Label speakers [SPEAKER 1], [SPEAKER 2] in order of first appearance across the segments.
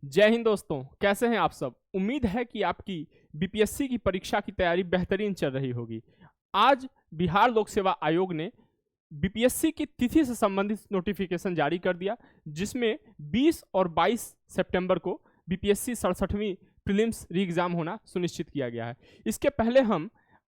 [SPEAKER 1] जय हिंद दोस्तों, कैसे हैं आप सब। उम्मीद है कि आपकी बीपीएससी की परीक्षा की तैयारी बेहतरीन चल रही होगी। आज बिहार लोक सेवा आयोग ने बीपीएससी की तिथि से संबंधित नोटिफिकेशन जारी कर दिया, जिसमें 20 और 22 सितंबर को बीपीएससी 67वीं प्रीलिम्स री एग्जाम होना सुनिश्चित किया गया है। इसके पहले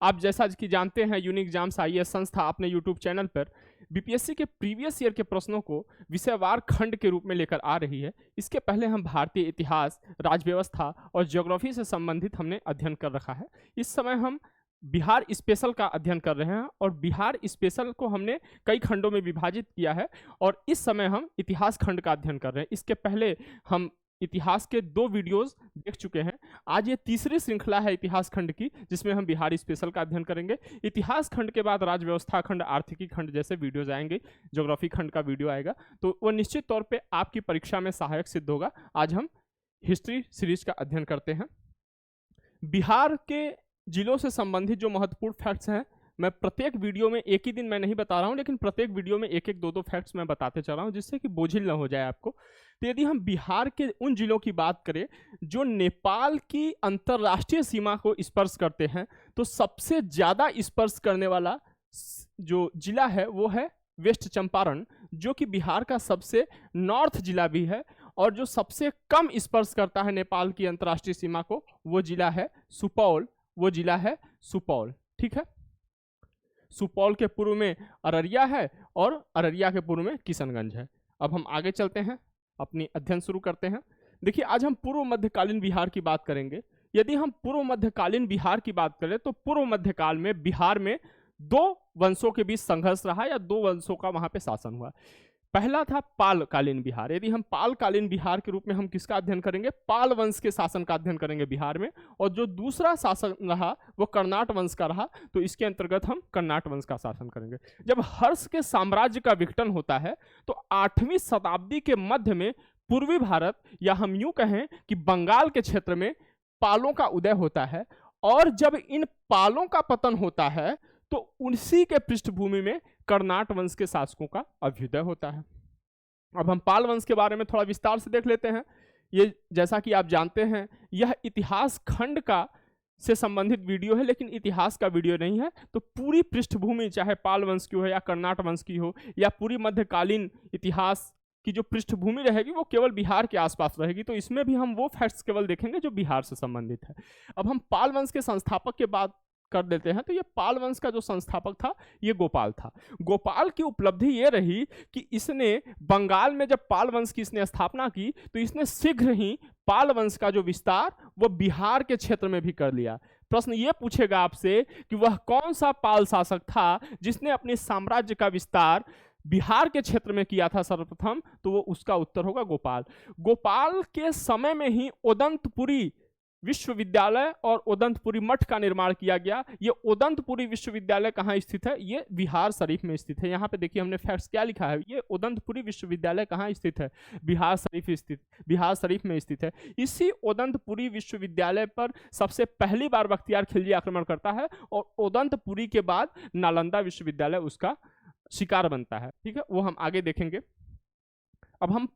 [SPEAKER 1] आप जैसा कि जानते हैं, यूनिक एग्जाम्स आईएएस संस्था अपने यूट्यूब चैनल पर बीपीएससी के प्रीवियस ईयर के प्रश्नों को विषयवार खंड के रूप में लेकर आ रही है। इसके पहले हम भारतीय इतिहास, राज्य व्यवस्था और ज्योग्राफी से संबंधित हमने अध्ययन कर रखा है। इस समय हम बिहार स्पेशल का अध्ययन कर रहे हैं और बिहार स्पेशल को हमने कई खंडों में विभाजित किया है और इस समय हम इतिहास खंड का अध्ययन कर रहे हैं। इसके पहले हम इतिहास के 2 वीडियोस देख चुके हैं। आज ये तीसरी श्रृंखला है इतिहास खंड की, जिसमें हम बिहार स्पेशल का अध्ययन करेंगे। इतिहास खंड के बाद राज्य व्यवस्था खंड, आर्थिकी खंड जैसे वीडियोज आएंगे, ज्योग्राफी खंड का वीडियो आएगा, तो वो निश्चित तौर पे आपकी परीक्षा में सहायक सिद्ध होगा। आज हम हिस्ट्री सीरीज का अध्ययन करते हैं। बिहार के जिलों से संबंधित जो महत्वपूर्ण फैक्ट्स हैं, मैं प्रत्येक वीडियो में एक ही दिन मैं नहीं बता रहा हूं, लेकिन प्रत्येक वीडियो में एक एक दो फैक्ट्स मैं बताते चल रहा हूं, जिससे कि बोझिल ना हो जाए आपको। तो यदि हम बिहार के उन जिलों की बात करें जो नेपाल की अंतर्राष्ट्रीय सीमा को स्पर्श करते हैं, तो सबसे ज्यादा स्पर्श करने वाला जो जिला है वो है वेस्ट चंपारण, जो कि बिहार का सबसे नॉर्थ जिला भी है, और जो सबसे कम स्पर्श करता है नेपाल की अंतर्राष्ट्रीय सीमा को, वो जिला है सुपौल। वो जिला है सुपौल, ठीक है। सुपौल के पूर्व में अररिया है और अररिया के पूर्व में किशनगंज है। अब हम आगे चलते हैं, अपनी अध्ययन शुरू करते हैं। देखिए, आज हम पूर्व मध्यकालीन बिहार की बात करेंगे। यदि हम पूर्व मध्यकालीन बिहार की बात करें तो पूर्व मध्यकाल में बिहार में 2 वंशों के बीच संघर्ष रहा या 2 वंशों का वहां पे शासन हुआ। पहला था पालकालीन बिहार। यदि हम पालकालीन बिहार के रूप में हम किसका अध्ययन करेंगे? पाल वंश के शासन का अध्ययन करेंगे बिहार में। और जो दूसरा शासन रहा वो कर्नाट वंश का रहा, तो इसके अंतर्गत हम कर्नाट वंश का शासन करेंगे। जब हर्ष के साम्राज्य का विघटन होता है तो 8वीं शताब्दी के मध्य में पूर्वी भारत, या हम यूं कहें कि बंगाल के क्षेत्र में पालों का उदय होता है। और जब इन पालों का पतन होता है तो उसी के पृष्ठभूमि में कर्नाट वंश के शासकों का अभ्युदय होता है। अब हम पाल वंश के बारे में थोड़ा विस्तार से देख लेते हैं। ये जैसा कि आप जानते हैं, यह इतिहास खंड का से संबंधित वीडियो है, लेकिन इतिहास का वीडियो नहीं है। तो पूरी पृष्ठभूमि, चाहे पाल वंश की हो या कर्नाट वंश की हो या पूरी मध्यकालीन इतिहास की जो पृष्ठभूमि रहेगी वो केवल बिहार के आसपास रहेगी। तो इसमें भी हम वो फैक्ट्स केवल देखेंगे जो बिहार से संबंधित है। अब हम पाल वंश के संस्थापक के बात कर देते हैं। तो ये पाल वंश का जो संस्थापक था ये गोपाल था। गोपाल की उपलब्धि ये रही कि इसने बंगाल में जब पाल वंश की इसने स्थापना की तो इसने शीघ्र ही पाल वंश का जो विस्तार वो बिहार के क्षेत्र में भी कर लिया। प्रश्न ये पूछेगा आपसे कि वह कौन सा पाल शासक था जिसने अपने साम्राज्य का विस्तार बिहार के क्षेत्र में किया था सर्वप्रथम? तो वो उसका उत्तर होगा गोपाल। गोपाल के समय में ही उदंतपुरी विश्वविद्यालय और उदंतपुरी मठ का निर्माण किया गया। ये उदंतपुरी विश्वविद्यालय कहाँ स्थित है? ये बिहार शरीफ में स्थित है। यहाँ पे देखिए हमने फैक्ट्स क्या लिखा है। ये उदंतपुरी विश्वविद्यालय कहाँ स्थित है? बिहार शरीफ में स्थित है। इसी उदंतपुरी विश्वविद्यालय पर सबसे पहली बार बख्तियार खिलजी आक्रमण करता है और उदंतपुरी के बाद नालंदा विश्वविद्यालय उसका शिकार बनता है, ठीक है। वो हम आगे देखेंगे। अब हम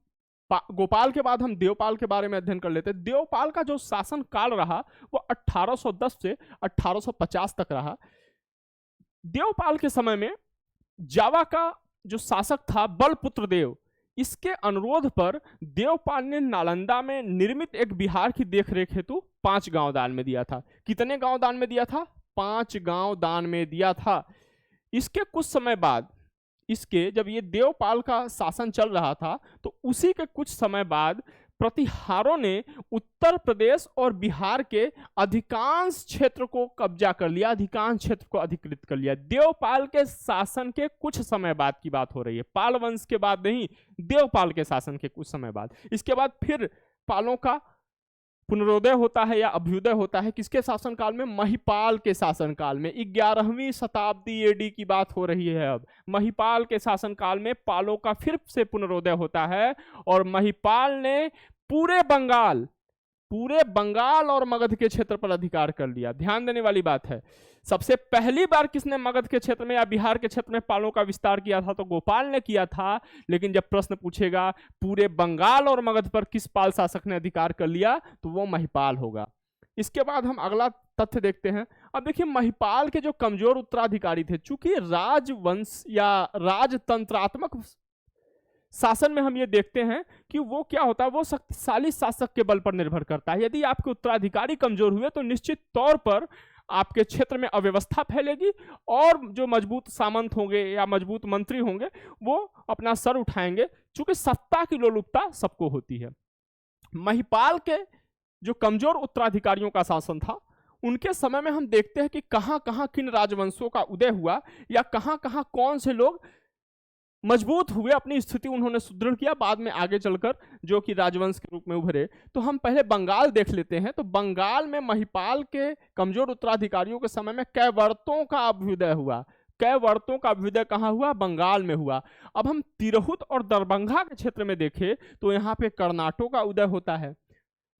[SPEAKER 1] गोपाल के बाद हम देवपाल के बारे में अध्ययन कर लेते हैं। देवपाल का जो शासन काल रहा वो 1810 से 1850 तक रहा। देवपाल के समय में जावा का जो शासक था बलपुत्र देव, इसके अनुरोध पर देवपाल ने नालंदा में निर्मित एक बिहार की देखरेख हेतु 5 गांव दान में दिया था। कितने गांव दान में दिया था? 5 गांव दान में दिया था। इसके कुछ समय बाद, जब ये देवपाल का शासन चल रहा था तो उसी के कुछ समय बाद प्रतिहारों ने उत्तर प्रदेश और बिहार के अधिकांश क्षेत्र को कब्जा कर लिया, अधिकांश क्षेत्र को अधिकृत कर लिया। देवपाल के शासन के कुछ समय बाद की बात हो रही है, पाल वंश के बाद नहीं, देवपाल के शासन के कुछ समय बाद। इसके बाद फिर पालों का पुनरोदय होता है या अभ्युदय होता है। किसके शासनकाल में? महिपाल के शासनकाल में। 11वीं शताब्दी एडी की बात हो रही है। अब महिपाल के शासनकाल में पालों का फिर से पुनरोदय होता है और महिपाल ने पूरे बंगाल पूरे बंगाल और मगध के क्षेत्र पर अधिकार कर लिया। ध्यान देने वाली बात है, सबसे पहली बार किसने मगध के क्षेत्र में या बिहार के क्षेत्र में पालों का विस्तार किया था, तो गोपाल ने किया था। लेकिन जब प्रश्न पूछेगा पूरे बंगाल और मगध पर किस पाल शासक ने अधिकार कर लिया, तो वो महिपाल होगा। इसके बाद हम अगला तथ्य देखते हैं। अब देखिए, महिपाल के जो कमजोर उत्तराधिकारी थे, चूंकि राजवंश या राजतंत्रात्मक शासन में हम ये देखते हैं कि वो क्या होता है, वो शक्तिशाली शासक के बल पर निर्भर करता है। यदि आपके उत्तराधिकारी कमजोर हुए तो निश्चित तौर पर आपके क्षेत्र में अव्यवस्था फैलेगी और जो मजबूत सामंत होंगे या मजबूत मंत्री होंगे वो अपना सर उठाएंगे, चूंकि सत्ता की लोलुपता सबको होती है। महिपाल के जो कमजोर उत्तराधिकारियों का शासन था, उनके समय में हम देखते हैं कि कहां कहां किन राजवंशों का उदय हुआ या कहां कहां कौन से लोग मजबूत हुए, अपनी स्थिति उन्होंने सुदृढ़ किया, बाद में आगे चलकर जो कि राजवंश के रूप में उभरे। तो हम पहले बंगाल देख लेते हैं। तो बंगाल में महिपाल के कमजोर उत्तराधिकारियों के समय में कैवर्तों का अभ्युदय हुआ। कैवर्तों का अभ्युदय कहाँ हुआ? बंगाल में हुआ। अब हम तिरहुत और दरभंगा के क्षेत्र में देखें तो यहाँ पे कर्नाटों का उदय होता है।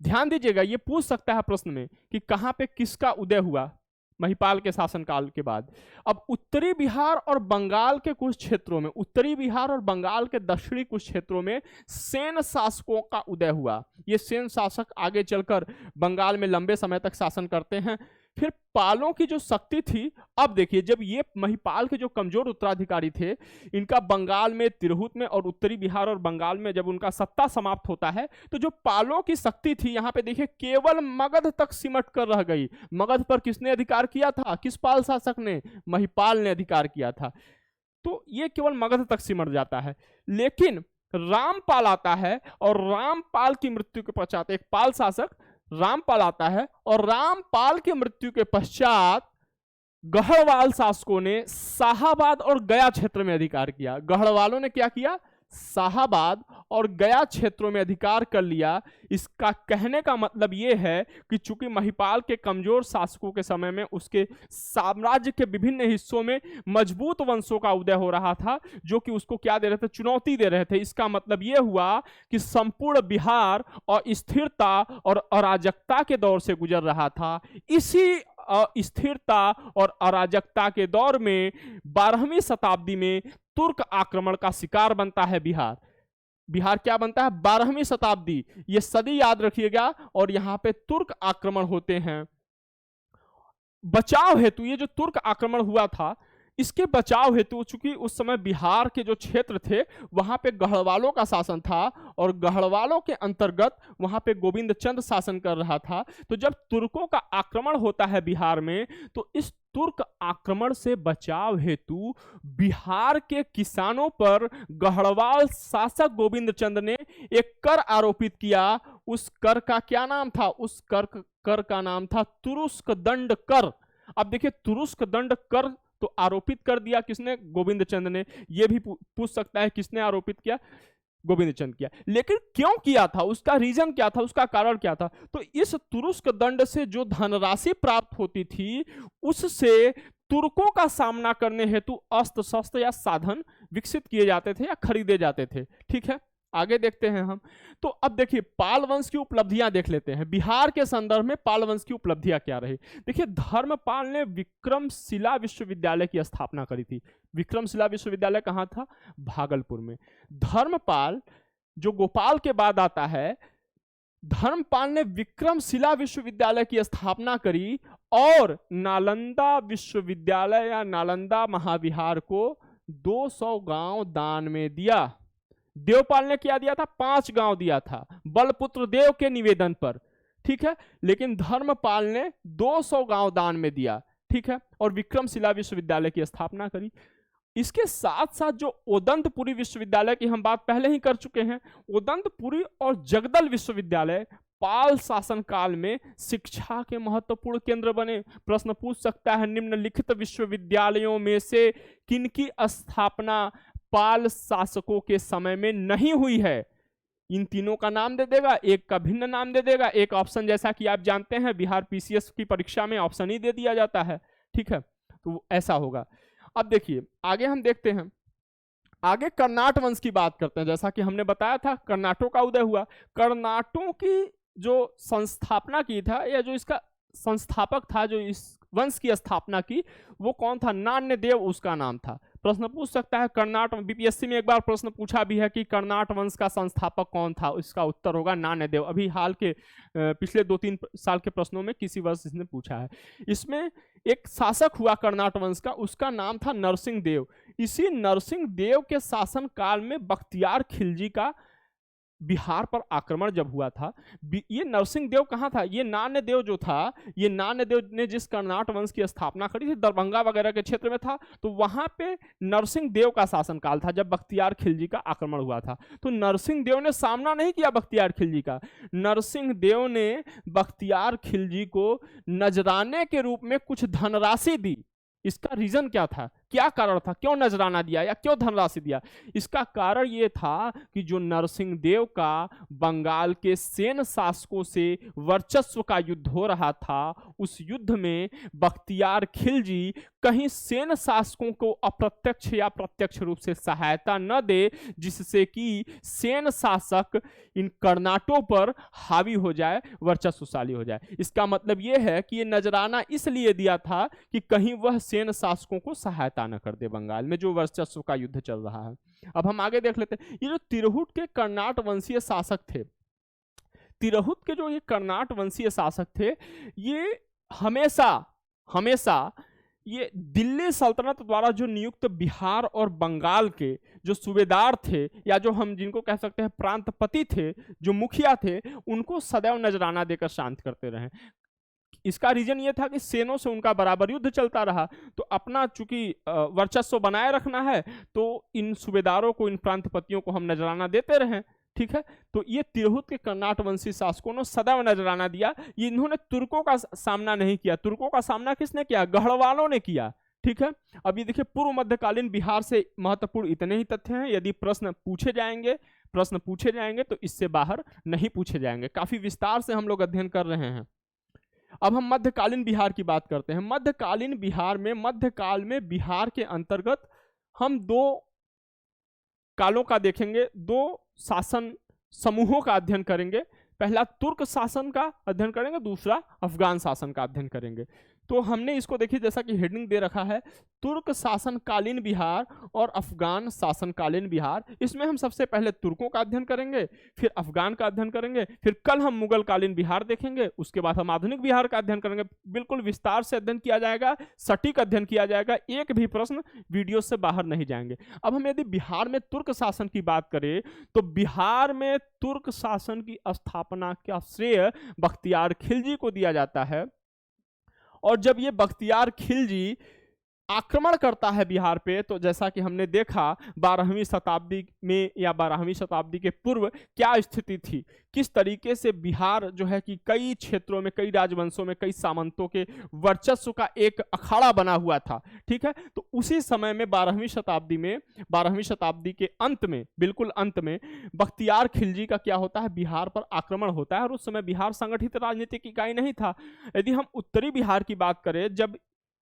[SPEAKER 1] ध्यान दीजिएगा, ये पूछ सकता है प्रश्न में कि कहाँ पे किसका उदय हुआ महिपाल के शासनकाल के बाद। अब उत्तरी बिहार और बंगाल के कुछ क्षेत्रों में, उत्तरी बिहार और बंगाल के दक्षिणी कुछ क्षेत्रों में सेन शासकों का उदय हुआ। ये सेन शासक आगे चलकर बंगाल में लंबे समय तक शासन करते हैं। फिर पालों की जो शक्ति थी, अब देखिए, जब ये महिपाल के जो कमजोर उत्तराधिकारी थे, इनका बंगाल में, तिरहुत में और उत्तरी बिहार और बंगाल में जब उनका सत्ता समाप्त होता है, तो जो पालों की शक्ति थी यहाँ पे देखिए केवल मगध तक सिमट कर रह गई। मगध पर किसने अधिकार किया था? किस पाल शासक ने? महिपाल ने अधिकार किया था। तो ये केवल मगध तक सिमट जाता है। लेकिन रामपाल आता है और रामपाल की मृत्यु के पश्चात एक पाल शासक रामपाल आता है और रामपाल की मृत्यु के पश्चात गढ़वाल शासकों ने शाहाबाद और गया क्षेत्र में अधिकार किया। गढ़वालों ने क्या किया? शाहाबाद और गया क्षेत्रों में अधिकार कर लिया। इसका कहने का मतलब यह है कि चूंकि महिपाल के कमजोर शासकों के समय में उसके साम्राज्य के विभिन्न हिस्सों में मजबूत वंशों का उदय हो रहा था, जो कि उसको क्या दे रहे थे? चुनौती दे रहे थे। इसका मतलब यह हुआ कि संपूर्ण बिहार अस्थिरता और अराजकता के दौर से गुजर रहा था। इसी अस्थिरता और अराजकता के दौर में 12वीं शताब्दी में तुर्क आक्रमण का शिकार बनता है बिहार। बिहार क्या बनता है? 12वीं शताब्दी, ये सदी याद रखिएगा। और यहां पे तुर्क आक्रमण होते हैं। बचाव हेतु ये जो तुर्क आक्रमण हुआ था, इसके बचाव हेतु, चूंकि उस समय बिहार के जो क्षेत्र थे वहां पे गढ़वालों का शासन था और गढ़वालों के अंतर्गत वहां पे गोविंद चंद शासन कर रहा था। तो जब तुर्कों का आक्रमण होता है बिहार में, तो इस तुर्क आक्रमण से बचाव हेतु बिहार के किसानों पर गढ़वाल शासक गोविंद चंद ने एक कर आरोपित किया। उस कर का क्या नाम था? उस कर का नाम था तुरुस्क दंड कर। अब देखिए, तुरुस्क दंड कर तो आरोपित कर दिया किसने? गोविंद चंद ने। यह भी पूछ सकता है किसने आरोपित किया? गोविंद चंद किया। लेकिन क्यों किया था? उसका रीजन क्या था? उसका कारण क्या था? तो इस तुरुस्क दंड से जो धनराशि प्राप्त होती थी, उससे तुर्कों का सामना करने हेतु अस्त्र शस्त्र या साधन विकसित किए जाते थे या खरीदे जाते थे। ठीक है, आगे देखते हैं हम। तो अब देखिए, पाल वंश की उपलब्धियां देख लेते हैं। बिहार के संदर्भ में पाल वंश की उपलब्धियां क्या रही? देखिए, धर्मपाल ने विक्रमशिला विश्वविद्यालय की स्थापना करी थी। विक्रमशिला विश्वविद्यालय कहां था? भागलपुर में। धर्मपाल जो गोपाल के बाद आता है, धर्मपाल ने विक्रमशिला विश्वविद्यालय की स्थापना करी और नालंदा विश्वविद्यालय या नालंदा महाविहार को 200 गांव दान में दिया। देवपाल ने क्या दिया था? 5 गांव दिया था, बलपुत्र देव के निवेदन पर। ठीक है, लेकिन धर्मपाल ने 200 गांव दान में दिया। ठीक है, और विक्रमशिला विश्वविद्यालय की स्थापना करी। इसके साथ साथ जो ओदंतपुरी विश्वविद्यालय की हम बात पहले ही कर चुके हैं, ओदंतपुरी और जगदल विश्वविद्यालय पाल शासन काल में शिक्षा के महत्वपूर्ण केंद्र बने। प्रश्न पूछ सकता है, निम्नलिखित विश्वविद्यालयों में से किनकी स्थापना पाल शासकों के समय में नहीं हुई है? इन तीनों का नाम दे देगा, एक का भिन्न नाम दे देगा, एक ऑप्शन, जैसा कि आप जानते हैं बिहार पीसीएस की परीक्षा में ऑप्शन ही दे दिया जाता है। ठीक है, तो ऐसा होगा। अब देखिए, आगे हम देखते हैं। आगे कर्नाट वंश की बात करते हैं। जैसा कि हमने बताया था, कर्नाटों का उदय हुआ। कर्नाटों की जो संस्थापना की था, या जो इसका संस्थापक था, जो इस वंश की स्थापना की, वो कौन था? नान्यदेव उसका नाम था। प्रश्न पूछ सकता है कर्नाट, बीपीएससी में एक बार प्रश्न पूछा भी है कि कर्नाट वंश का संस्थापक कौन था, इसका उत्तर होगा नान्यदेव। अभी हाल के पिछले 2-3 साल के प्रश्नों में किसी वर्ष इसने पूछा है। इसमें एक शासक हुआ कर्नाट वंश का, उसका नाम था नरसिंह देव। इसी नरसिंह देव के शासन काल में बख्तियार खिलजी का बिहार पर आक्रमण जब हुआ था, ये नरसिंह देव कहाँ था? ये नान्य देव जो था, ये नान्य देव ने जिस कर्नाट वंश की स्थापना करी थी, दरभंगा वगैरह के क्षेत्र में था, तो वहां पे नरसिंह देव का शासनकाल था जब बख्तियार खिलजी का आक्रमण हुआ था। तो नरसिंह देव ने सामना नहीं किया बख्तियार खिलजी का, नरसिंह देव ने बख्तियार खिलजी को नजराने के रूप में कुछ धनराशि दी। इसका रीजन क्या था, क्या कारण था, क्यों नजराना दिया या क्यों धनराशि दिया? इसका कारण यह था कि जो नरसिंह देव का बंगाल के सेन शासकों से वर्चस्व का युद्ध हो रहा था, उस युद्ध में बख्तियार खिलजी कहीं सेन शासकों को अप्रत्यक्ष या प्रत्यक्ष रूप से सहायता न दे, जिससे कि सेन शासक इन कर्नाटों पर हावी हो जाए, वर्चस्वशाली हो जाए। इसका मतलब यह है कि ये नजराना इसलिए दिया था कि कहीं वह सेन शासकों को सहायता न कर दे बंगाल में जो वर्चस्व का युद्ध चल रहा है। अब हम आगे देख लेते हैं। ये जो तिरहुत के कर्नाट वंशीय शासक थे, तिरहुत के जो ये कर्नाट वंशीय शासक थे, ये हमेशा ये दिल्ली सल्तनत द्वारा जो नियुक्त बिहार और बंगाल के जो सूबेदार थे, या जो हम जिनको कह सकते हैं प्रांतपति थे, जो मुखिया थे, उनको सदैव नजराना देकर शांत करते रहे। इसका रीजन ये था कि सेनों से उनका बराबर युद्ध चलता रहा, तो अपना चूंकि वर्चस्व बनाए रखना है, तो इन सूबेदारों को, इन प्रांतपतियों को हम नजराना देते रहे। ठीक है, तो ये तिरहुत के कर्नाट वंशी शासकों ने सदैव नजराना दिया। ये इन्होंने तुर्कों का सामना नहीं किया। तुर्कों का सामना किसने किया? गढ़वालों ने किया। ठीक है, अब ये देखिए, पूर्व मध्यकालीन बिहार से महत्वपूर्ण इतने ही तथ्य हैं। यदि प्रश्न पूछे जाएंगे तो इससे बाहर नहीं पूछे जाएंगे। काफी विस्तार से हम लोग अध्ययन कर रहे हैं। अब हम मध्यकालीन बिहार की बात करते हैं। मध्यकालीन बिहार में, मध्यकाल में बिहार के अंतर्गत हम दो कालों का देखेंगे, दो शासन समूहों का अध्ययन करेंगे। पहला तुर्क शासन का अध्ययन करेंगे, दूसरा अफगान शासन का अध्ययन करेंगे। तो हमने इसको देखिए, जैसा कि हेडिंग दे रखा है, तुर्क शासनकालीन बिहार और अफगान शासनकालीन बिहार। इसमें हम सबसे पहले तुर्कों का अध्ययन करेंगे, फिर अफगान का अध्ययन करेंगे, फिर कल हम मुगल कालीन बिहार देखेंगे, उसके बाद हम आधुनिक बिहार का अध्ययन करेंगे। बिल्कुल विस्तार से अध्ययन किया जाएगा, सटीक अध्ययन किया जाएगा, एक भी प्रश्न वीडियो से बाहर नहीं जाएंगे। अब हम यदि बिहार में तुर्क शासन की बात करें, तो बिहार में तुर्क शासन की स्थापना का श्रेय बख्तियार खिलजी को दिया जाता है। और जब ये बख्तियार खिलजी आक्रमण करता है बिहार पे, तो जैसा कि हमने देखा 12वीं शताब्दी में या 12वीं शताब्दी के पूर्व क्या स्थिति थी, किस तरीके से बिहार जो है कि कई क्षेत्रों में, कई राजवंशों में, कई सामंतों के वर्चस्व का एक अखाड़ा बना हुआ था। ठीक है, तो उसी समय में 12वीं शताब्दी के अंत में, बिल्कुल अंत में, बख्तियार खिलजी का क्या होता है? बिहार पर आक्रमण होता है। और उस समय बिहार संगठित राजनीतिक इकाई नहीं था। यदि हम उत्तरी बिहार की बात करें, जब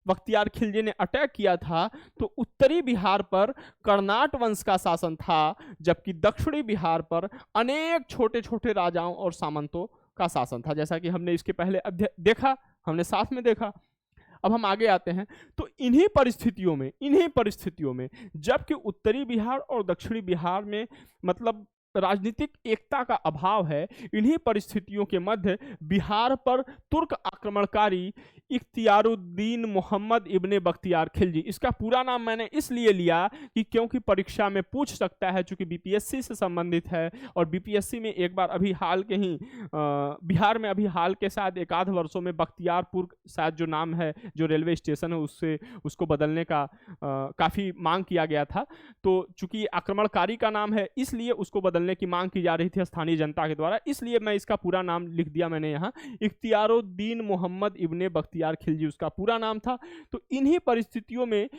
[SPEAKER 1] बख्तियार खिलजी ने अटैक किया था, तो उत्तरी बिहार पर कर्नाट वंश का शासन था, जबकि दक्षिणी बिहार पर अनेक छोटे छोटे राजाओं और सामंतों का शासन था, जैसा कि हमने इसके पहले देखा, हमने साथ में देखा। अब हम आगे आते हैं। तो इन्हीं परिस्थितियों में जबकि उत्तरी बिहार और दक्षिणी बिहार में मतलब राजनीतिक एकता का अभाव है, इन्हीं परिस्थितियों के मध्य बिहार पर तुर्क आक्रमणकारी इख्तियारुद्दीन मोहम्मद इब्ने बख्तियार खिलजी, इसका पूरा नाम मैंने इसलिए लिया कि क्योंकि परीक्षा में पूछ सकता है, चूंकि बीपीएससी से संबंधित है। और बीपीएससी में एक बार अभी हाल के ही बिहार में अभी हाल के शायद एक आध वर्षों में बख्तियारपुर शायद जो नाम है, जो रेलवे स्टेशन है, उसको बदलने का काफ़ी मांग किया गया था। तो चूंकि आक्रमणकारी का नाम है, इसलिए उसको बदलने की मांग की जा रही थी स्थानीय जनता के द्वारा, इसलिए मैं इसका पूरा नाम लिख दिया मैंने यहाँ, इख्तियारुद्दीन मोहम्मद इब्ने बख्तियार खिलजी उसका पूरा नाम था। तो इन्हीं परिस्थितियों में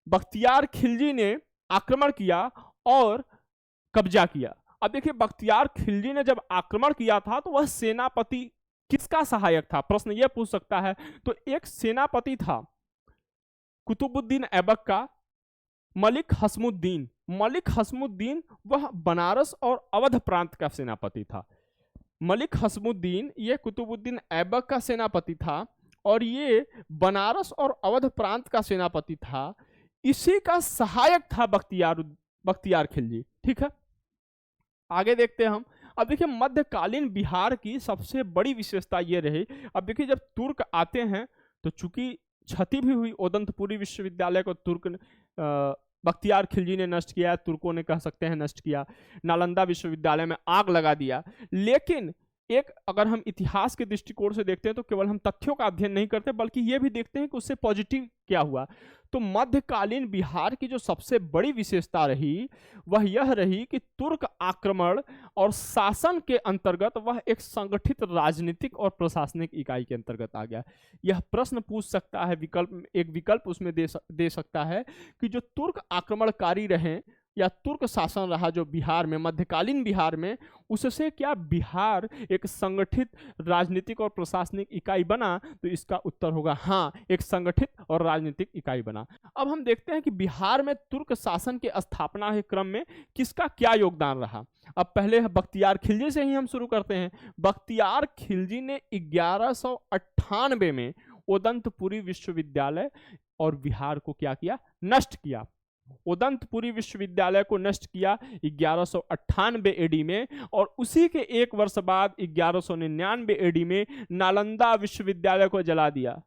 [SPEAKER 1] बख्तियार खिलजी ने आक्रमण किया और कब्जा किया। अब देखिए, बख्तियार खिलजी ने जब आक्रमण किया था, तो वह सेनापति किसका सहायक था? प्रश्न यह पूछ सकता है। तो एक सेनापति था कुतुबुद्दीन ऐबक का, मलिक हसमुद्दीन वह बनारस और अवध प्रांत का सेनापति था। मलिक हसमुद्दीन ये कुतुबुद्दीन ऐबक का सेनापति था और ये बनारस और अवध प्रांत का सेनापति था। इसी का सहायक था बख्तियार खिलजी। ठीक है, आगे देखते हैं हम। अब देखिए मध्यकालीन बिहार की सबसे बड़ी विशेषता ये रही, अब देखिए जब तुर्क आते हैं तो चूंकि क्षति भी हुई, उदंतपुरी विश्वविद्यालय को तुर्क बख्तियार खिलजी ने नष्ट किया, तुर्कों ने कह सकते हैं नष्ट किया, नालंदा विश्वविद्यालय में आग लगा दिया। लेकिन एक अगर हम इतिहास के दृष्टिकोण से देखते हैं तो केवल हम तथ्यों का अध्ययन नहीं करते बल्कि ये भी देखते हैं कि उससे पॉजिटिव क्या हुआ। तो मध्यकालीन बिहार की जो सबसे बड़ी विशेषता रही वह यह रही कि तुर्क आक्रमण और शासन के अंतर्गत वह एक संगठित राजनीतिक और प्रशासनिक इकाई के अंतर्गत आ गया। यह प्रश्न पूछ सकता है, एक विकल्प उसमें दे सकता है कि जो तुर्क आक्रमणकारी रहे या तुर्क शासन रहा जो बिहार में, मध्यकालीन बिहार में, उससे क्या बिहार एक संगठित राजनीतिक और प्रशासनिक इकाई बना? तो इसका उत्तर होगा हाँ, एक संगठित और राजनीतिक इकाई बना। अब हम देखते हैं कि बिहार में तुर्क शासन के स्थापना के क्रम में किसका क्या योगदान रहा। अब पहले बख्तियार खिलजी से ही हम शुरू करते हैं। बख्तियार खिलजी ने 1198 में उदंतपुरी विश्वविद्यालय और बिहार को क्या किया? नष्ट किया। उदंतपुरी विश्वविद्यालय को नष्ट किया 1198 एडी में, और उसी के एक वर्ष बाद 1199 एडी में नालंदा विश्वविद्यालय को जला दिया।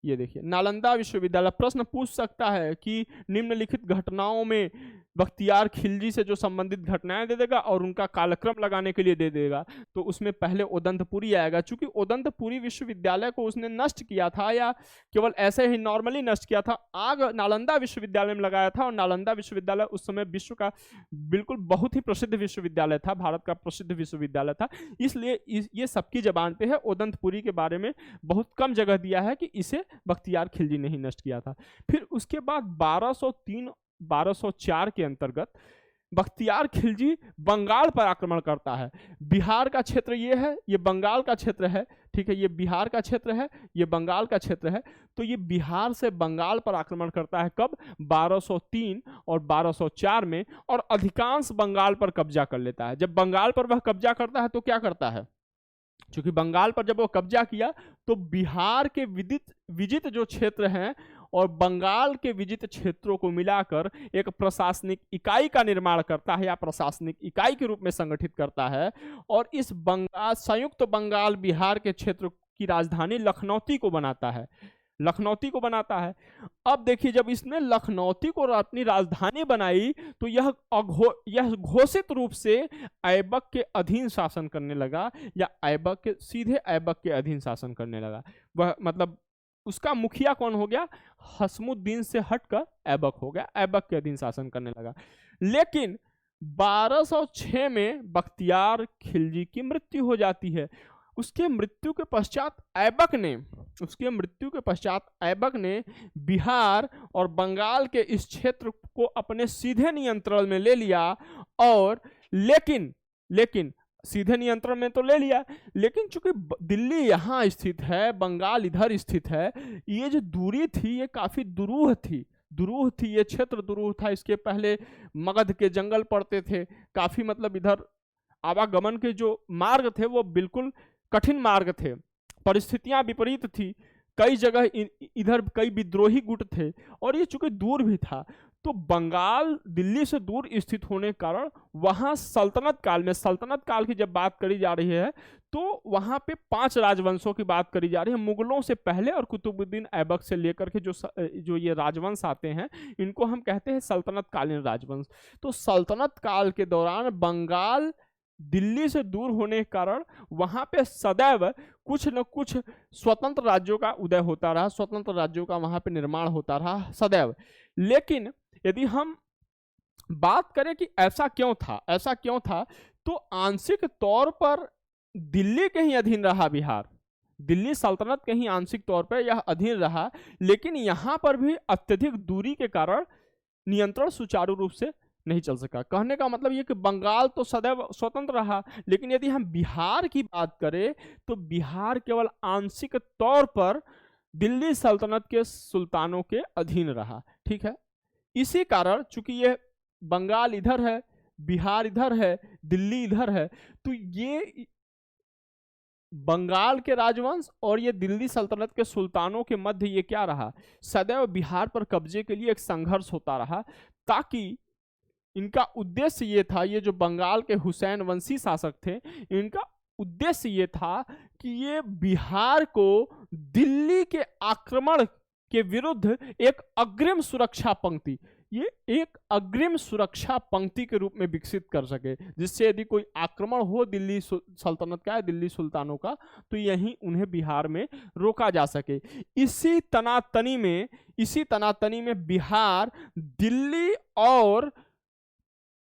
[SPEAKER 1] ये देखिए नालंदा विश्वविद्यालय। प्रश्न पूछ सकता है कि निम्नलिखित घटनाओं में बख्तियार खिलजी से जो संबंधित घटनाएं दे देगा और उनका कालक्रम लगाने के लिए दे देगा, तो उसमें पहले उदंतपुरी आएगा। चूंकि उदंतपुरी विश्वविद्यालय को उसने नष्ट किया था या केवल ऐसे ही नॉर्मली नष्ट किया था, आग नालंदा विश्वविद्यालय में लगाया था, और नालंदा विश्वविद्यालय उस समय विश्व का बिल्कुल बहुत ही प्रसिद्ध विश्वविद्यालय था, भारत का प्रसिद्ध विश्वविद्यालय था। इसलिए ये सबकी जबान पे है। उदंतपुरी के बारे में बहुत कम जगह दिया है कि इसे बख्तियार खिलजी ने ही नष्ट किया था। फिर उसके बाद 1203-1204 के अंतर्गत बख्तियार खिलजी बंगाल पर आक्रमण करता है। बिहार का क्षेत्र ये है, ये बंगाल का क्षेत्र है। ठीक है, ये बिहार का क्षेत्र है, ये बंगाल का क्षेत्र है। तो ये बिहार से बंगाल पर आक्रमण करता है कब? 1203 और 1204 में, और अधिकांश बंगाल पर कब्जा कर लेता है। जब बंगाल पर वह कब्जा करता है तो क्या करता है? क्योंकि बंगाल पर जब वो कब्जा किया तो बिहार के विजित जो क्षेत्र हैं और बंगाल के विजित क्षेत्रों को मिलाकर एक प्रशासनिक इकाई का निर्माण करता है या प्रशासनिक इकाई के रूप में संगठित करता है, और इस संयुक्त बंगाल बिहार के क्षेत्र की राजधानी लखनौती को बनाता है। अब देखिए जब इसने लखनौती को अपनी राजधानी बनाई तो यह घोषित रूप से ऐबक के अधीन शासन करने लगा, या सीधे ऐबक के अधीन शासन करने लगा। वह मतलब उसका मुखिया कौन हो गया? हसमुद्दीन से हटकर ऐबक हो गया, ऐबक के अधीन शासन करने लगा। लेकिन 1206 में बख्तियार खिलजी की मृत्यु हो जाती है। उसके मृत्यु के पश्चात ऐबक ने बिहार और बंगाल के इस क्षेत्र को अपने सीधे नियंत्रण में ले लिया, और लेकिन सीधे नियंत्रण में तो ले लिया, लेकिन चूंकि दिल्ली यहाँ स्थित है, बंगाल इधर स्थित है, ये जो दूरी थी ये काफी दुरूह थी, ये क्षेत्र दुरूह था। इसके पहले मगध के जंगल पड़ते थे, काफी मतलब इधर आवागमन के जो मार्ग थे वो बिल्कुल कठिन मार्ग थे, परिस्थितियां विपरीत थी, कई जगह इधर कई विद्रोही गुट थे, और ये चूंकि दूर भी था तो बंगाल दिल्ली से दूर स्थित होने के कारण वहां सल्तनत काल की जब बात करी जा रही है तो वहां पे 5 राजवंशों की बात करी जा रही है। मुगलों से पहले और कुतुबुद्दीन ऐबक से लेकर के जो ये राजवंश आते हैं इनको हम कहते हैं सल्तनत कालीन राजवंश। तो सल्तनत काल के दौरान बंगाल दिल्ली से दूर होने के कारण वहां पे सदैव कुछ न कुछ स्वतंत्र राज्यों का उदय होता रहा, स्वतंत्र राज्यों का वहां पे निर्माण होता रहा सदैव। लेकिन यदि हम बात करें कि ऐसा क्यों था, तो आंशिक तौर पर दिल्ली के ही अधीन रहा बिहार, दिल्ली सल्तनत के ही आंशिक तौर पर यह अधीन रहा, लेकिन यहां पर भी अत्यधिक दूरी के कारण नियंत्रण सुचारू रूप से नहीं चल सका। कहने का मतलब ये कि बंगाल तो सदैव स्वतंत्र रहा, लेकिन यदि हम बिहार की बात करें तो बिहार केवल आंशिक तौर पर दिल्ली सल्तनत के सुल्तानों के अधीन रहा। ठीक है, इसी कारण चूंकि ये बंगाल इधर है, बिहार इधर है, दिल्ली इधर है, तो ये बंगाल के राजवंश और ये दिल्ली सल्तनत के सुल्तानों के मध्य ये क्या रहा, सदैव बिहार पर कब्जे के लिए एक संघर्ष होता रहा, ताकि इनका उद्देश्य ये था, ये जो बंगाल के हुसैन वंशी शासक थे, इनका उद्देश्य ये था कि ये बिहार को दिल्ली के आक्रमण के विरुद्ध एक अग्रिम सुरक्षा पंक्ति, ये एक अग्रिम सुरक्षा पंक्ति के रूप में विकसित कर सके, जिससे यदि कोई आक्रमण हो दिल्ली सल्तनत का, दिल्ली सुल्तानों का, तो यहीं उन्हें बिहार में रोका जा सके। इसी तनातनी में बिहार, दिल्ली और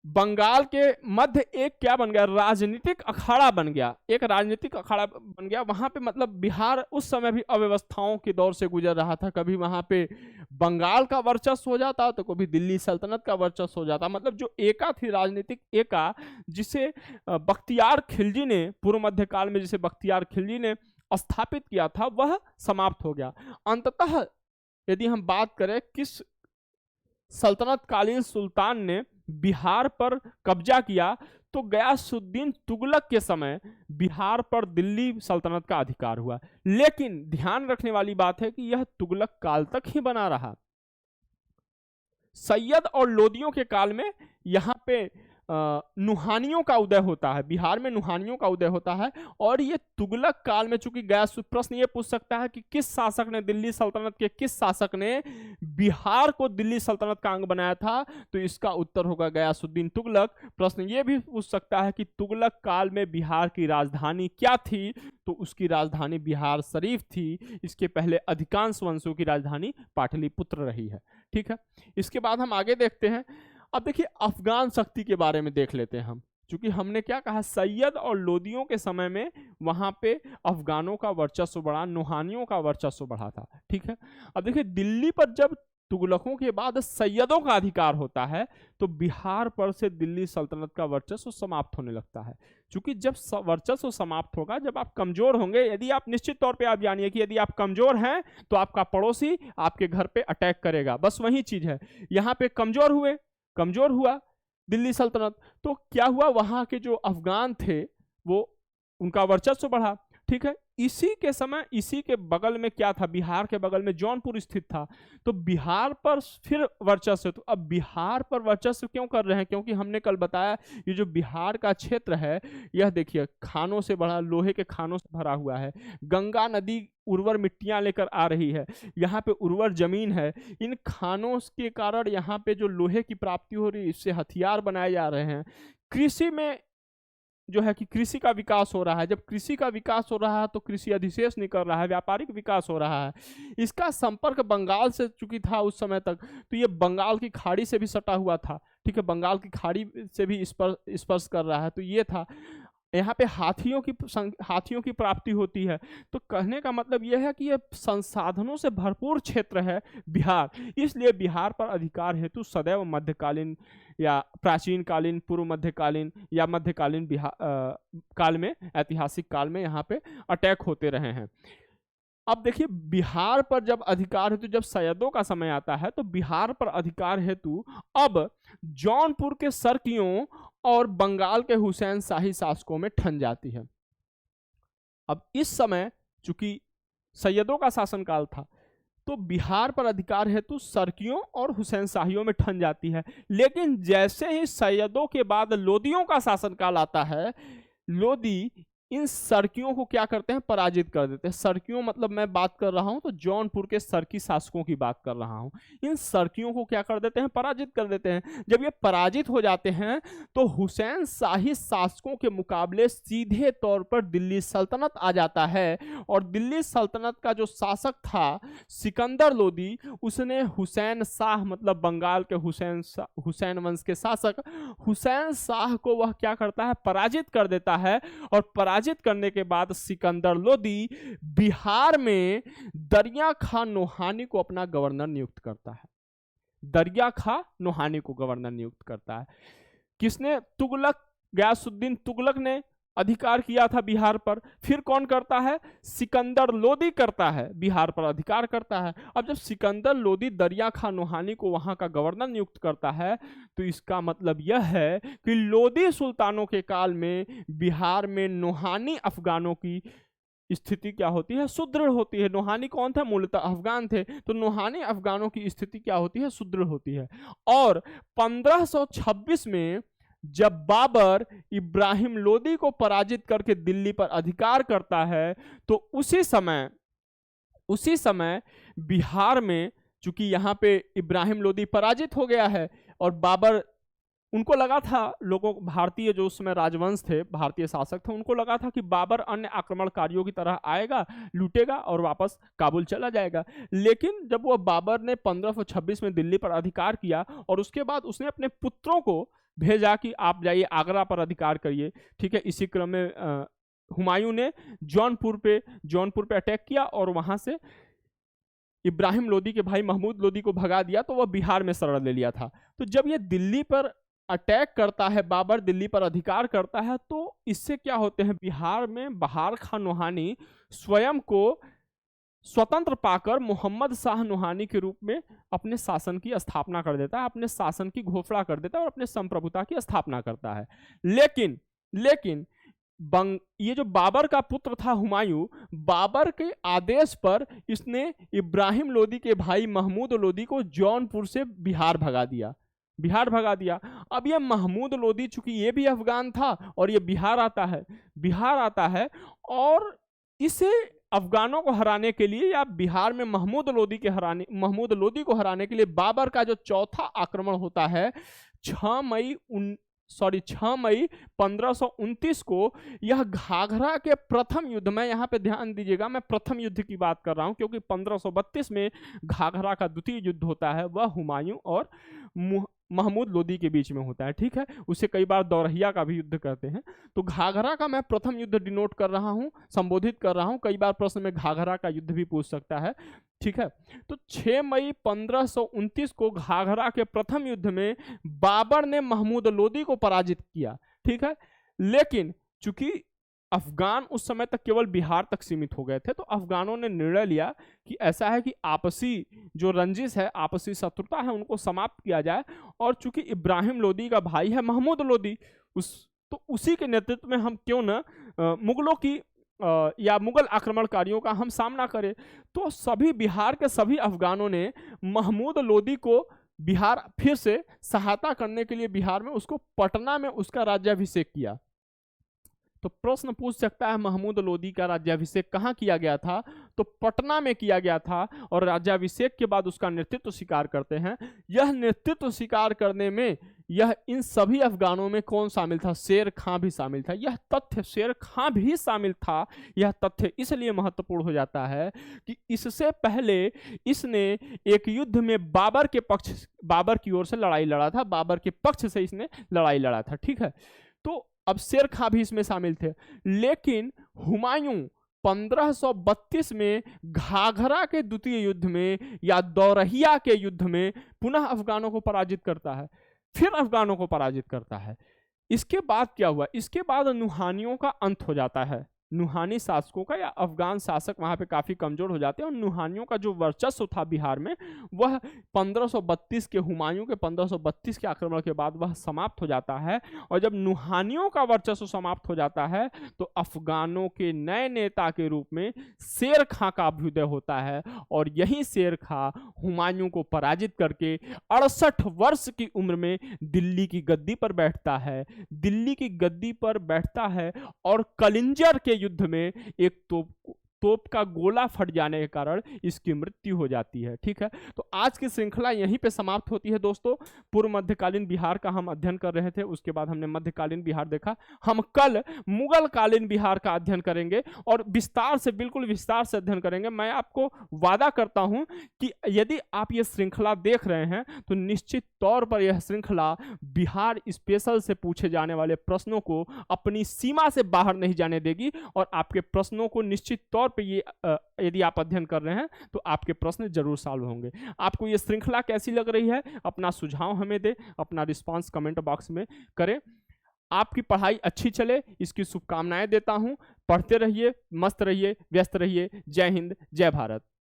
[SPEAKER 1] बंगाल के मध्य एक क्या बन गया, राजनीतिक अखाड़ा बन गया, एक राजनीतिक अखाड़ा बन गया। वहां पे मतलब बिहार उस समय भी अव्यवस्थाओं के दौर से गुजर रहा था, कभी वहां पे बंगाल का वर्चस्व हो जाता तो कभी दिल्ली सल्तनत का वर्चस्व हो जाता। मतलब जो एका थी, राजनीतिक एका, जिसे बख्तियार खिलजी ने पूर्व मध्य काल में जिसे बख्तियार खिलजी ने स्थापित किया था, वह समाप्त हो गया। अंततः यदि हम बात करें किस सल्तनत कालीन सुल्तान ने बिहार पर कब्जा किया, तो गयासुद्दीन तुगलक के समय बिहार पर दिल्ली सल्तनत का अधिकार हुआ। लेकिन ध्यान रखने वाली बात है कि यह तुगलक काल तक ही बना रहा। सैयद और लोदियों के काल में यहाँ पे नुहानियों का उदय होता है, बिहार में नुहानियों का उदय होता है। और ये तुगलक काल में, चूंकि प्रश्न ये पूछ सकता है कि किस शासक ने, दिल्ली सल्तनत के किस शासक ने बिहार को दिल्ली सल्तनत का अंग बनाया था, तो इसका उत्तर होगा गयासुद्दीन तुगलक। प्रश्न ये भी पूछ सकता है कि तुगलक काल में बिहार की राजधानी क्या थी, तो उसकी राजधानी बिहार शरीफ थी। इसके पहले अधिकांश वंशों की राजधानी पाटलिपुत्र रही है। ठीक है, इसके बाद हम आगे देखते हैं। अब देखिए अफगान शक्ति के बारे में देख लेते हैं हम, क्योंकि हमने क्या कहा, सैयद और लोदियों के समय में वहां पे अफगानों का वर्चस्व बढ़ा, नुहानियों का वर्चस्व बढ़ा था। ठीक है, अब देखिए दिल्ली पर जब तुगलकों के बाद सैयदों का अधिकार होता है, तो बिहार पर से दिल्ली सल्तनत का वर्चस्व समाप्त होने लगता है। क्योंकि जब वर्चस्व समाप्त होगा, जब आप कमजोर होंगे, यदि आप निश्चित तौर पे आप जानिए कि यदि आप कमजोर हैं तो आपका पड़ोसी आपके घर पे अटैक करेगा, बस वही चीज है। यहाँ पे कमजोर हुआ दिल्ली सल्तनत, तो क्या हुआ, वहां के जो अफगान थे वो उनका वर्चस्व बढ़ा। ठीक है, इसी के समय इसी के बगल में क्या था, बिहार के बगल में जौनपुर स्थित था, तो बिहार पर फिर वर्चस्व। तो अब बिहार पर वर्चस्व क्यों कर रहे हैं, क्योंकि हमने कल बताया ये जो बिहार का क्षेत्र है, यह देखिए खानों से भरा, लोहे के खानों से भरा हुआ है। गंगा नदी उर्वर मिट्टियां लेकर आ रही है, यहाँ पे उर्वर जमीन है। इन खानों के कारण यहाँ पे जो लोहे की प्राप्ति हो रही है, इससे हथियार बनाए जा रहे हैं। कृषि में जो है कि कृषि का विकास हो रहा है। जब कृषि का विकास हो रहा है तो कृषि अधिशेष निकल रहा है, व्यापारिक विकास हो रहा है। इसका संपर्क बंगाल से चूंकि था उस समय तक, तो ये बंगाल की खाड़ी से भी सटा हुआ था। ठीक है, बंगाल की खाड़ी से भी स्पर्श कर रहा है। तो ये था, यहाँ पे हाथियों की प्राप्ति होती है। तो कहने का मतलब यह है कि यह संसाधनों से भरपूर क्षेत्र है बिहार, इसलिए बिहार पर अधिकार हेतु सदैव मध्यकालीन या प्राचीन कालीन, पूर्व मध्यकालीन या मध्यकालीन काल में, ऐतिहासिक काल में यहाँ पे अटैक होते रहे हैं। अब देखिए बिहार पर जब अधिकार हेतु, जब सैयदों का समय आता है, तो बिहार पर अधिकार हेतु अब जौनपुर के सर्कियों और बंगाल के हुसैन शाही शासकों में ठन जाती है। अब इस समय चूंकि सैयदों का शासनकाल था, तो बिहार पर अधिकार हेतु सर्कियों और हुसैन शाहियों में ठन जाती है। लेकिन जैसे ही सैयदों के बाद लोदियों का शासनकाल आता है, लोदी इन सर्कियों को क्या करते हैं, पराजित कर देते हैं। सर्कियों मतलब मैं बात कर रहा हूं तो जौनपुर के सर्की शासकों की बात कर रहा हूं। इन सर्कियों को क्या कर देते हैं, पराजित कर देते हैं। जब ये पराजित हो जाते हैं तो हुसैन शाही शासकों के मुकाबले सीधे तौर पर दिल्ली सल्तनत आ जाता है। और दिल्ली सल्तनत का जो शासक था सिकंदर लोदी, उसने हुसैन शाह मतलब बंगाल के हुसैन वंश के शासक हुसैन शाह को वह क्या करता है, पराजित कर देता है। और पराजित करने के बाद सिकंदर लोदी बिहार में दरिया खां नोहानी को अपना गवर्नर नियुक्त करता है। दरिया खां नोहानी को गवर्नर नियुक्त करता है। किसने, तुगलक, गयासुद्दीन तुगलक ने अधिकार किया था बिहार पर। फिर कौन करता है, सिकंदर लोदी करता है, बिहार पर अधिकार करता है। अब जब सिकंदर लोदी दरिया खां नोहानी को वहां का गवर्नर नियुक्त करता है, तो इसका मतलब यह है कि लोदी सुल्तानों के काल में बिहार में नोहानी अफगानों की स्थिति क्या होती है, सुदृढ़ होती है। नूहानी कौन थे, मूलतः अफगान थे, तो नूहानी अफगानों की स्थिति क्या होती है, सुदृढ़ होती है। और 1526 में जब बाबर इब्राहिम लोदी को पराजित करके दिल्ली पर अधिकार करता है, तो उसी समय बिहार में, चूंकि यहाँ पे इब्राहिम लोदी पराजित हो गया है और बाबर, उनको लगा था, लोगों, भारतीय जो उस समय राजवंश थे, भारतीय शासक थे, उनको लगा था कि बाबर अन्य आक्रमणकारियों की तरह आएगा, लूटेगा और वापस काबुल चला जाएगा। लेकिन जब वह बाबर ने 1526 में दिल्ली पर अधिकार किया और उसके बाद उसने अपने पुत्रों को भेजा कि आप जाइए आगरा पर अधिकार करिए, ठीक है। इसी क्रम में हुमायूं ने जौनपुर पे अटैक किया और वहां से इब्राहिम लोदी के भाई महमूद लोदी को भगा दिया, तो वह बिहार में शरण ले लिया था। तो जब यह दिल्ली पर अटैक करता है, बाबर दिल्ली पर अधिकार करता है, तो इससे क्या होते हैं, बिहार में बहार खान नूहानी स्वयं को स्वतंत्र पाकर मोहम्मद शाह नूहानी के रूप में अपने शासन की स्थापना कर देता है, अपने शासन की घोषणा कर देता है और अपने संप्रभुता की स्थापना करता है। लेकिन ये जो बाबर का पुत्र था हुमायूं, बाबर के आदेश पर इसने इब्राहिम लोदी के भाई महमूद लोदी को जौनपुर से बिहार भगा दिया। अब ये महमूद लोदी, चूंकि ये भी अफगान था और ये बिहार आता है और इसे अफगानों को हराने के लिए या बिहार में महमूद लोदी को हराने के लिए बाबर का जो चौथा आक्रमण होता है 6 मई 1529 को, यह घाघरा के प्रथम युद्ध में, यहाँ पे ध्यान दीजिएगा मैं प्रथम युद्ध की बात कर रहा हूँ क्योंकि 1532 में घाघरा का द्वितीय युद्ध होता है, वह हुमायूं और महमूद लोदी के बीच में होता है, ठीक है। उसे कई बार दौरहिया का भी युद्ध कहते हैं। तो घाघरा का मैं प्रथम युद्ध डिनोट कर रहा हूँ, संबोधित कर रहा हूँ, कई बार प्रश्न में घाघरा का युद्ध भी पूछ सकता है, ठीक है। तो 6 मई 1529 को घाघरा के प्रथम युद्ध में बाबर ने महमूद लोदी को पराजित किया, ठीक है। लेकिन चूंकि अफगान उस समय तक केवल बिहार तक सीमित हो गए थे, तो अफगानों ने निर्णय लिया कि ऐसा है कि आपसी जो रंजिश है, आपसी शत्रुता है, उनको समाप्त किया जाए। और चूंकि इब्राहिम लोदी का भाई है महमूद लोदी, तो उसी के नेतृत्व में हम क्यों न मुगलों की या मुगल आक्रमणकारियों का हम सामना करें। तो सभी बिहार के सभी अफगानों ने महमूद लोदी को बिहार फिर से सहायता करने के लिए बिहार में उसको पटना में उसका राज्याभिषेक किया। तो प्रश्न पूछ सकता है महमूद लोदी का राज्याभिषेक कहाँ किया गया था, तो पटना में किया गया था। और राज्याभिषेक के बाद उसका नेतृत्व स्वीकार करते हैं। यह नेतृत्व स्वीकार करने में यह इन सभी अफगानों में कौन शामिल था, शेर खां भी शामिल था। यह तथ्य शेर खां भी शामिल था, यह तथ्य इसलिए महत्वपूर्ण हो जाता है कि इससे पहले इसने एक युद्ध में बाबर की ओर से लड़ाई लड़ा था, बाबर के पक्ष से इसने लड़ाई लड़ा था, ठीक है। तो अब शेर खां भी इसमें शामिल थे। लेकिन हुमायूं 1532 में घाघरा के द्वितीय युद्ध में या दौरहिया के युद्ध में पुनः अफगानों को पराजित करता है, फिर अफगानों को पराजित करता है। इसके बाद क्या हुआ, इसके बाद नूहानियों का अंत हो जाता है। नूहानी शासकों का या अफगान शासक वहां पे काफी कमजोर हो जाते हैं और नूहानियों का जो वर्चस्व था बिहार में वह 1532 के हुमायूं के 1532 के आक्रमण के बाद वह समाप्त हो जाता है। और जब नूहानियों का वर्चस्व समाप्त हो जाता है तो अफगानों के नए नेता के रूप में शेर खां का अभ्युदय होता है। और यही शेर खां हुमायूं को पराजित करके 68 वर्ष की उम्र में दिल्ली की गद्दी पर बैठता है और कलिंजर के युद्ध में एक तोप का गोला फट जाने के कारण इसकी मृत्यु हो जाती है, ठीक है। तो आज की श्रृंखला यहीं पे समाप्त होती है दोस्तों। पूर्व मध्यकालीन बिहार का हम अध्ययन कर रहे थे, उसके बाद हमने मध्यकालीन बिहार देखा। हम कल मुगल कालीन बिहार का अध्ययन करेंगे और बिल्कुल विस्तार से अध्ययन करेंगे। मैं आपको वादा करता हूं कि यदि आप ये श्रृंखला देख रहे हैं तो निश्चित तौर पर यह श्रृंखला बिहार स्पेशल से पूछे जाने वाले प्रश्नों को अपनी सीमा से बाहर नहीं जाने देगी और आपके प्रश्नों को निश्चित तौर पे ये यदि आप अध्ययन कर रहे हैं तो आपके प्रश्न जरूर सॉल्व होंगे। आपको ये श्रृंखला कैसी लग रही है, अपना सुझाव हमें दे, अपना रिस्पांस कमेंट बॉक्स में करें। आपकी पढ़ाई अच्छी चले इसकी शुभकामनाएं देता हूं। पढ़ते रहिए, मस्त रहिए, व्यस्त रहिए। जय हिंद, जय भारत।